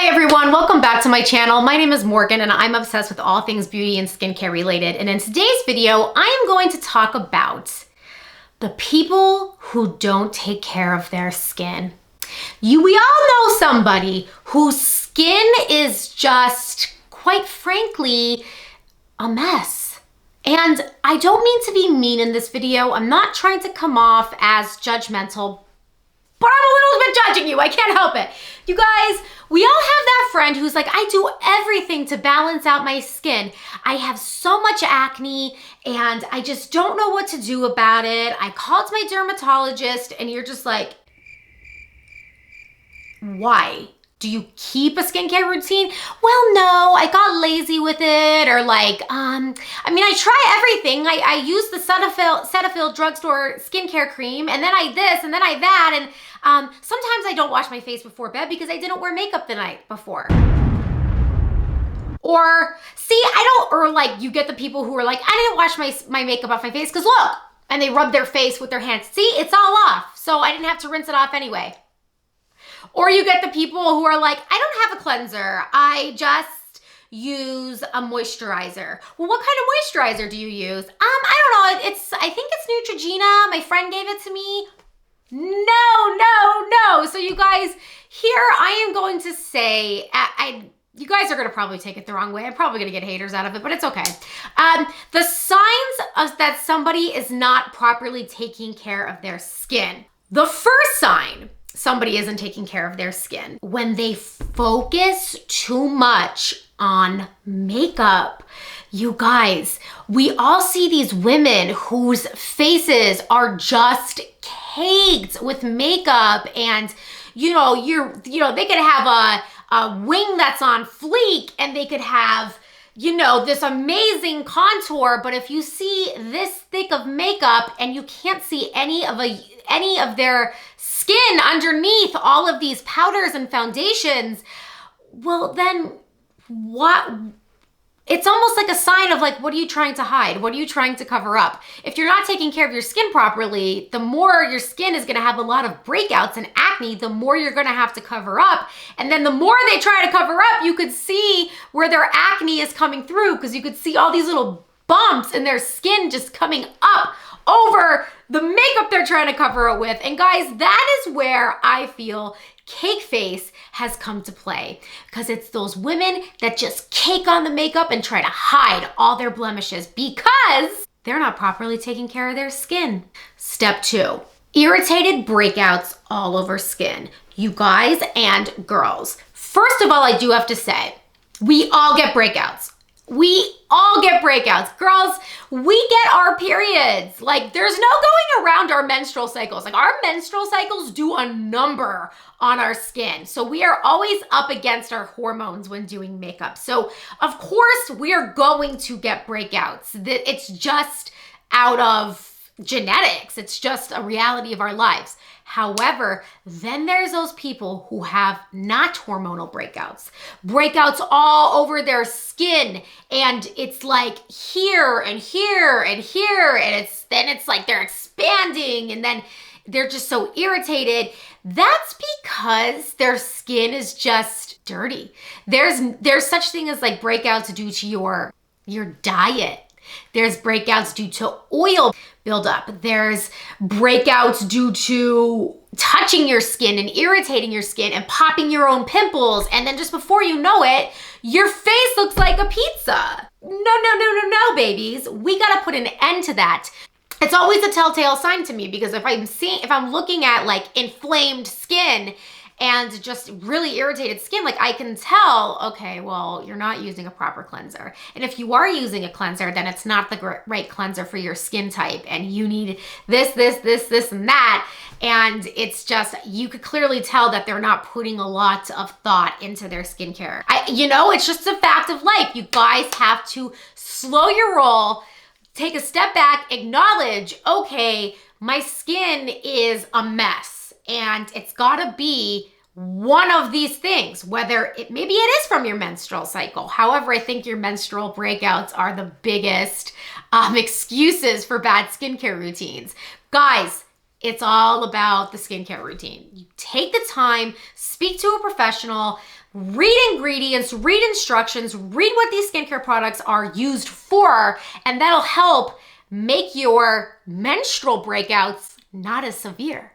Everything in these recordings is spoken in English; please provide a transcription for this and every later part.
Hi everyone, welcome back to my channel. My name is Morgan and I'm obsessed with all things beauty and skincare related. And in today's video, I am going to talk about the people who don't take care of their skin. We all know somebody whose skin is just, quite frankly, a mess. And I don't mean to be mean in this video. I'm not trying to come off as judgmental, but I'm a little bit judging you. I can't help it. You guys, we all have that friend who's like, I do everything to balance out my skin. I have so much acne and I just don't know what to do about it. I called my dermatologist and you're just like, why? Do you keep a skincare routine? Well, no, I got lazy with it, or like, I try everything. I use the Cetaphil drugstore skincare cream, and then I this, and then I that, and sometimes I don't wash my face before bed because I didn't wear makeup the night before. Or, like you get the people who are like, I didn't wash my makeup off my face because look, and they rub their face with their hands. See, it's all off, so I didn't have to rinse it off anyway. Or you get the people who are like, I don't have a cleanser. I just use a moisturizer. Well, what kind of moisturizer do you use? I don't know. I think it's Neutrogena. My friend gave it to me. No. So you guys, here I am going to say, you guys are going to probably take it the wrong way. I'm probably going to get haters out of it, but it's okay. The signs of that somebody is not properly taking care of their skin. The first sign somebody isn't taking care of their skin when they focus too much on makeup. You guys, we all see these women whose faces are just caked with makeup, and they could have a wing that's on fleek, and they could have this amazing contour, but if you see this thick of makeup and you can't see any of their skin underneath all of these powders and foundations, well then what? It's almost like a sign of like, what are you trying to hide? What are you trying to cover up? If you're not taking care of your skin properly, the more your skin is gonna have a lot of breakouts and acne, the more you're gonna have to cover up. And then the more they try to cover up, you could see where their acne is coming through, because you could see all these little bumps in their skin just coming up over the makeup they're trying to cover it with. And guys, that is where I feel cake face has come to play, because it's those women that just cake on the makeup and try to hide all their blemishes because they're not properly taking care of their skin. Step 2, irritated breakouts all over skin. You guys and girls, first of all, I do have to say, we all get breakouts. We all get breakouts. Girls, we get our periods. Like, there's no going around our menstrual cycles. Like, our menstrual cycles do a number on our skin. So we are always up against our hormones when doing makeup. So of course we are going to get breakouts. It's just out of genetics. It's just a reality of our lives. However, then there's those people who have not hormonal breakouts all over their skin, and it's like here and here and here, and it's like they're expanding, and then they're just so irritated. That's because their skin is just dirty. There's such thing as like breakouts due to your diet. There's breakouts due to oil buildup. There's breakouts due to touching your skin and irritating your skin and popping your own pimples. And then just before you know it, your face looks like a pizza. No, babies. We gotta put an end to that. It's always a telltale sign to me, because if I'm looking at like inflamed skin and just really irritated skin, like I can tell, okay, well, you're not using a proper cleanser. And if you are using a cleanser, then it's not the right cleanser for your skin type. And you need this, and that. And it's just, you could clearly tell that they're not putting a lot of thought into their skincare. It's just a fact of life. You guys have to slow your roll, take a step back, acknowledge, okay, my skin is a mess. And it's gotta be one of these things, whether maybe it is from your menstrual cycle. However, I think your menstrual breakouts are the biggest excuses for bad skincare routines. Guys, it's all about the skincare routine. You take the time, speak to a professional, read ingredients, read instructions, read what these skincare products are used for, and that'll help make your menstrual breakouts not as severe.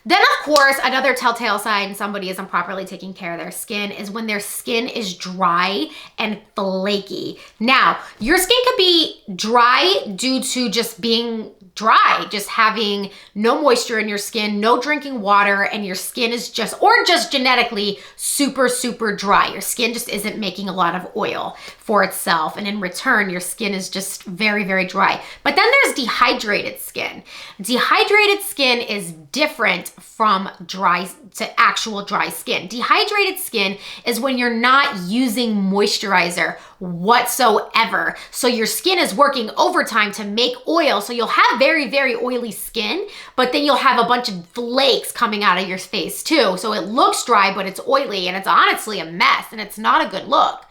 Then, of course, another telltale sign somebody isn't properly taking care of their skin is when their skin is dry and flaky. Now, your skin could be dry due to just being dry, just having no moisture in your skin, no drinking water, and your skin is or just genetically super, super dry. Your skin just isn't making a lot of oil for itself. And in return, your skin is just very, very dry. But then there's dehydrated skin. Dehydrated skin is different from dry to actual dry skin. Dehydrated skin is when you're not using moisturizer whatsoever. So your skin is working overtime to make oil. So you'll have very, very oily skin, but then you'll have a bunch of flakes coming out of your face too. So it looks dry, but it's oily, and it's honestly a mess, and it's not a good look.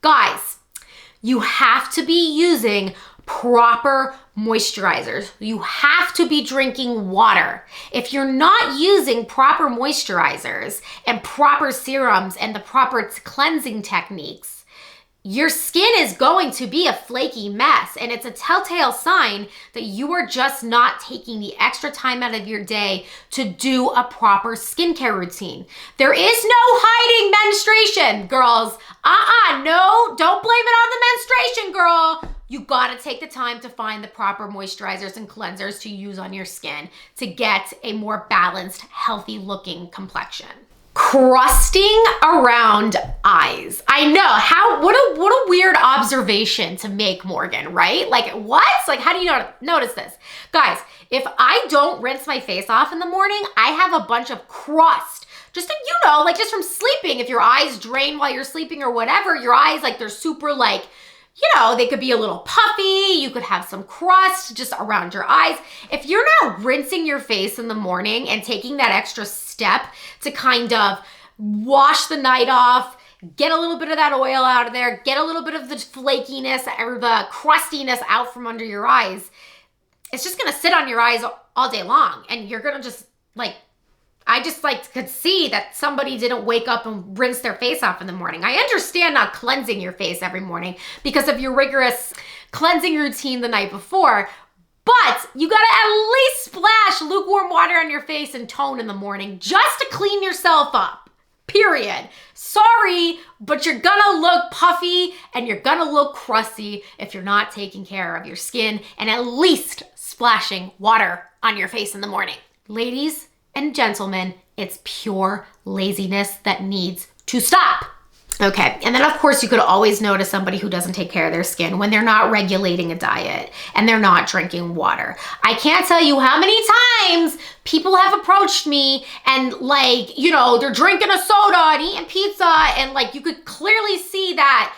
Guys, you have to be using proper moisturizers. You have to be drinking water. If you're not using proper moisturizers and proper serums and the proper cleansing techniques, your skin is going to be a flaky mess, and it's a telltale sign that you are just not taking the extra time out of your day to do a proper skincare routine. There is no hiding menstruation, girls. No, don't blame it on the menstruation, girl. You gotta take the time to find the proper moisturizers and cleansers to use on your skin to get a more balanced, healthy looking complexion. Crusting around eyes. I know, what a weird observation to make, Morgan, right? Like, what? Like, how do you notice this? Guys, if I don't rinse my face off in the morning, I have a bunch of crust. Just, like just from sleeping, if your eyes drain while you're sleeping or whatever, your eyes, like they're super like, they could be a little puffy. You could have some crust just around your eyes. If you're not rinsing your face in the morning and taking that extra step to kind of wash the night off, get a little bit of that oil out of there, get a little bit of the flakiness or the crustiness out from under your eyes, it's just gonna sit on your eyes all day long. And you're gonna just I just could see that somebody didn't wake up and rinse their face off in the morning. I understand not cleansing your face every morning because of your rigorous cleansing routine the night before, but you gotta at least splash lukewarm water on your face and tone in the morning just to clean yourself up, period. Sorry, but you're gonna look puffy and you're gonna look crusty if you're not taking care of your skin and at least splashing water on your face in the morning. Ladies and gentlemen, it's pure laziness that needs to stop. Okay, and then of course you could always notice somebody who doesn't take care of their skin when they're not regulating a diet and they're not drinking water. I can't tell you how many times people have approached me and they're drinking a soda and eating pizza, and you could clearly see that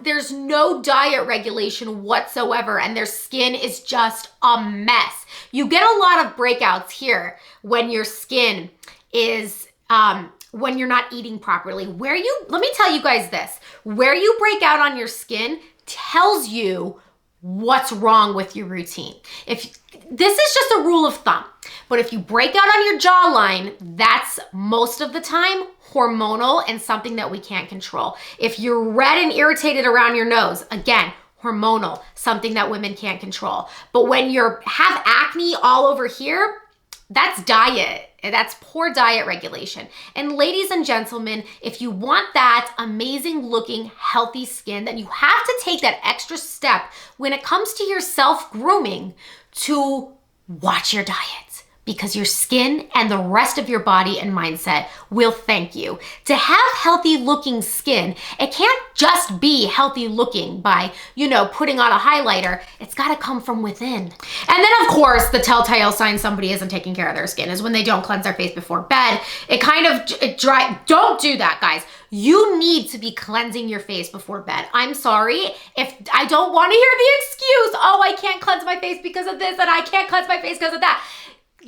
there's no diet regulation whatsoever and their skin is just a mess. You get a lot of breakouts here when your skin is, when you're not eating properly. Let me tell you guys this, where you break out on your skin tells you what's wrong with your routine. This is just a rule of thumb, but if you break out on your jawline, that's most of the time hormonal and something that we can't control. If you're red and irritated around your nose, again, hormonal, something that women can't control. But when you have acne all over here, that's diet. That's poor diet regulation. And ladies and gentlemen, if you want that amazing looking, healthy skin, then you have to take that extra step when it comes to your self-grooming to watch your diet, because your skin and the rest of your body and mindset will thank you. To have healthy looking skin, it can't just be healthy looking by, putting on a highlighter. It's gotta come from within. And then of course, the telltale sign somebody isn't taking care of their skin is when they don't cleanse their face before bed. Don't do that, guys. You need to be cleansing your face before bed. I'm sorry if I don't wanna hear the excuse, oh, I can't cleanse my face because of this and I can't cleanse my face because of that.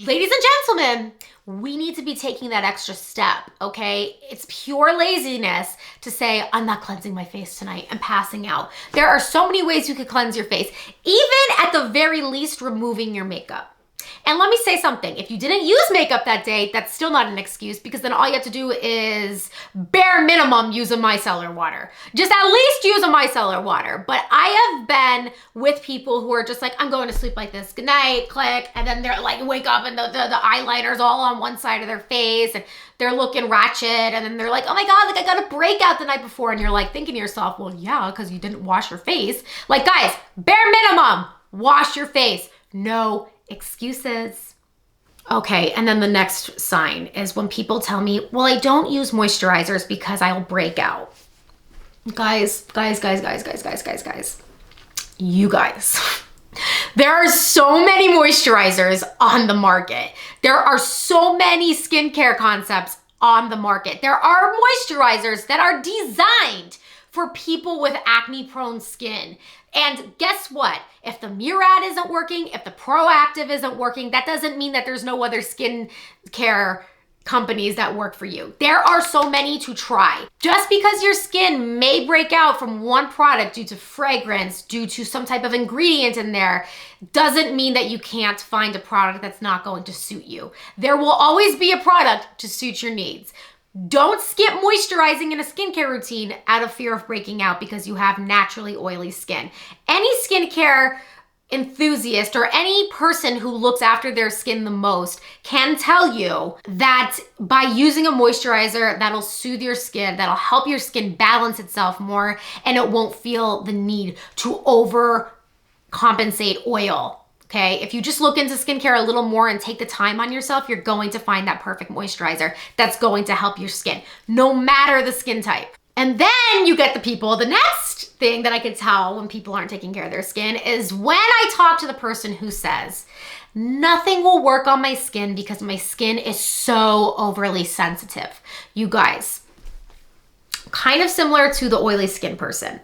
Ladies and gentlemen, we need to be taking that extra step, okay? It's pure laziness to say, I'm not cleansing my face tonight, I'm passing out. There are so many ways you could cleanse your face, even at the very least removing your makeup. And let me say something. If you didn't use makeup that day, that's still not an excuse, because then all you have to do is bare minimum use a micellar water. Just at least use a micellar water. But I have been with people who are just like, I'm going to sleep like this. Good night, click. And then they're like, wake up and the eyeliner's all on one side of their face and they're looking ratchet. And then they're like, oh my God, like I got a breakout the night before. And you're like thinking to yourself, well, yeah, because you didn't wash your face. Like, guys, bare minimum, wash your face. No excuses. Okay, and then the next sign is when people tell me, well, I don't use moisturizers because I'll break out. Guys. You guys. There are so many moisturizers on the market. There are so many skincare concepts on the market. There are moisturizers that are designed for people with acne-prone skin. And guess what? If the Murad isn't working, if the Proactive isn't working, that doesn't mean that there's no other skin care companies that work for you. There are so many to try. Just because your skin may break out from one product due to fragrance, due to some type of ingredient in there, doesn't mean that you can't find a product that's not going to suit you. There will always be a product to suit your needs. Don't skip moisturizing in a skincare routine out of fear of breaking out because you have naturally oily skin. Any skincare enthusiast or any person who looks after their skin the most can tell you that by using a moisturizer that'll soothe your skin, that'll help your skin balance itself more, and it won't feel the need to overcompensate oil. Okay, if you just look into skincare a little more and take the time on yourself, you're going to find that perfect moisturizer that's going to help your skin, no matter the skin type. And then you get the people, the next thing that I could tell when people aren't taking care of their skin is when I talk to the person who says, nothing will work on my skin because my skin is so overly sensitive. You guys, kind of similar to the oily skin person.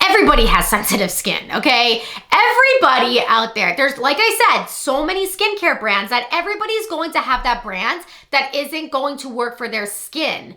Everybody has sensitive skin, okay? Everybody out there, there's, like I said, so many skincare brands that everybody's going to have that brand that isn't going to work for their skin.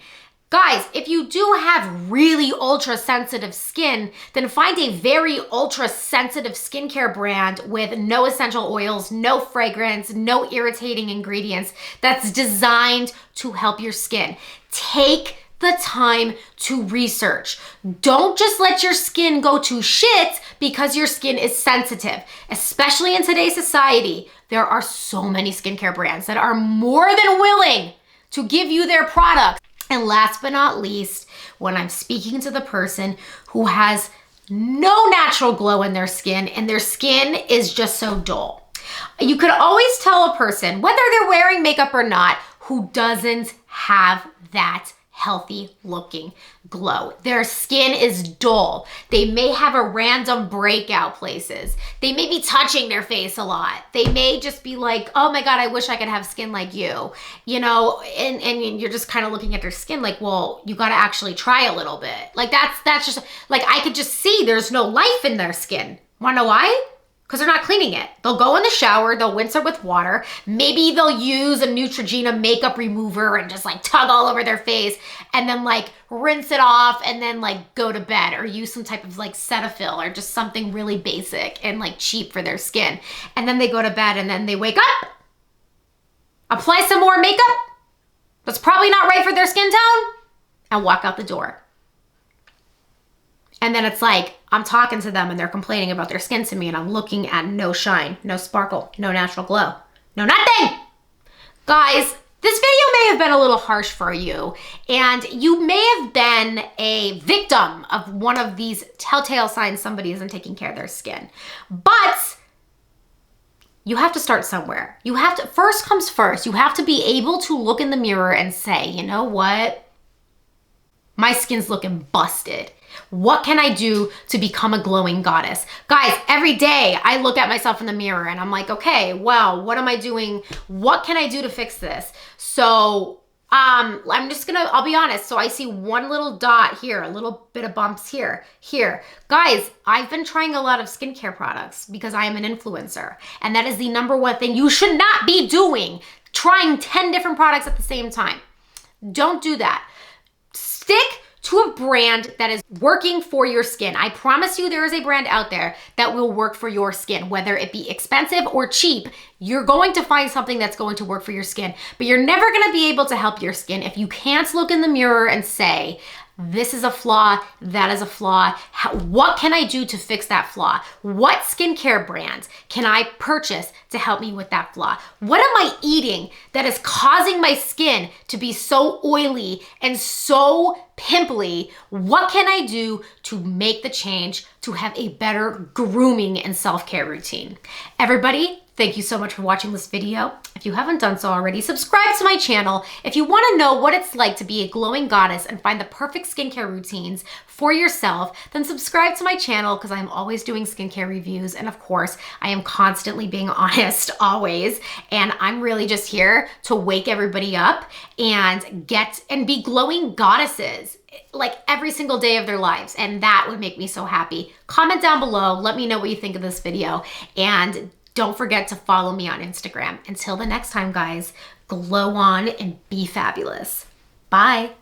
Guys, if you do have really ultra sensitive skin, then find a very ultra sensitive skincare brand with no essential oils, no fragrance, no irritating ingredients that's designed to help your skin. Take the time to research. Don't just let your skin go to shit because your skin is sensitive. Especially in today's society, there are so many skincare brands that are more than willing to give you their products. And last but not least, when I'm speaking to the person who has no natural glow in their skin and their skin is just so dull, you could always tell a person, whether they're wearing makeup or not, who doesn't have that healthy looking glow. Their skin is dull. They may have a random breakout places. They may be touching their face a lot. They may just be like, oh my God, I wish I could have skin like you, you know, and you're just kind of looking at their skin like, well, you got to actually try a little bit. Like that's just like, I could just see there's no life in their skin. Wanna know why? Because they're not cleaning it. They'll go in the shower, they'll rinse it with water. Maybe they'll use a Neutrogena makeup remover and just like tug all over their face and then like rinse it off and then like go to bed, or use some type of like Cetaphil or just something really basic and like cheap for their skin. And then they go to bed and then they wake up, apply some more makeup that's probably not right for their skin tone, and walk out the door. And then it's like, I'm talking to them and they're complaining about their skin to me and I'm looking at no shine, no sparkle, no natural glow, no nothing. Guys, this video may have been a little harsh for you and you may have been a victim of one of these telltale signs somebody isn't taking care of their skin. But you have to start somewhere. You have to, first comes first, you have to be able to look in the mirror and say, you know what? My skin's looking busted. What can I do to become a glowing goddess? Guys, every day I look at myself in the mirror and I'm like, okay, well, what am I doing? What can I do to fix this? So I'm just gonna, I'll be honest. So I see one little dot here, a little bit of bumps here. Guys, I've been trying a lot of skincare products because I am an influencer. And that is the number one thing you should not be doing, trying 10 different products at the same time. Don't do that. Stick to a brand that is working for your skin. I promise you there is a brand out there that will work for your skin, whether it be expensive or cheap. You're going to find something that's going to work for your skin, but you're never gonna be able to help your skin if you can't look in the mirror and say, this is a flaw, that is a flaw. What can I do to fix that flaw? What skincare brands can I purchase to help me with that flaw? What am I eating that is causing my skin to be so oily and so pimply? What can I do to make the change to have a better grooming and self-care routine? Everybody, thank you so much for watching this video. If you haven't done so already, subscribe to my channel. If you want to know what it's like to be a glowing goddess and find the perfect skincare routines for yourself, then subscribe to my channel because I'm always doing skincare reviews. And of course, I am constantly being honest always. And I'm really just here to wake everybody up and be glowing goddesses like every single day of their lives. And that would make me so happy. Comment down below. Let me know what you think of this video. And don't forget to follow me on Instagram. Until the next time, guys, glow on and be fabulous. Bye.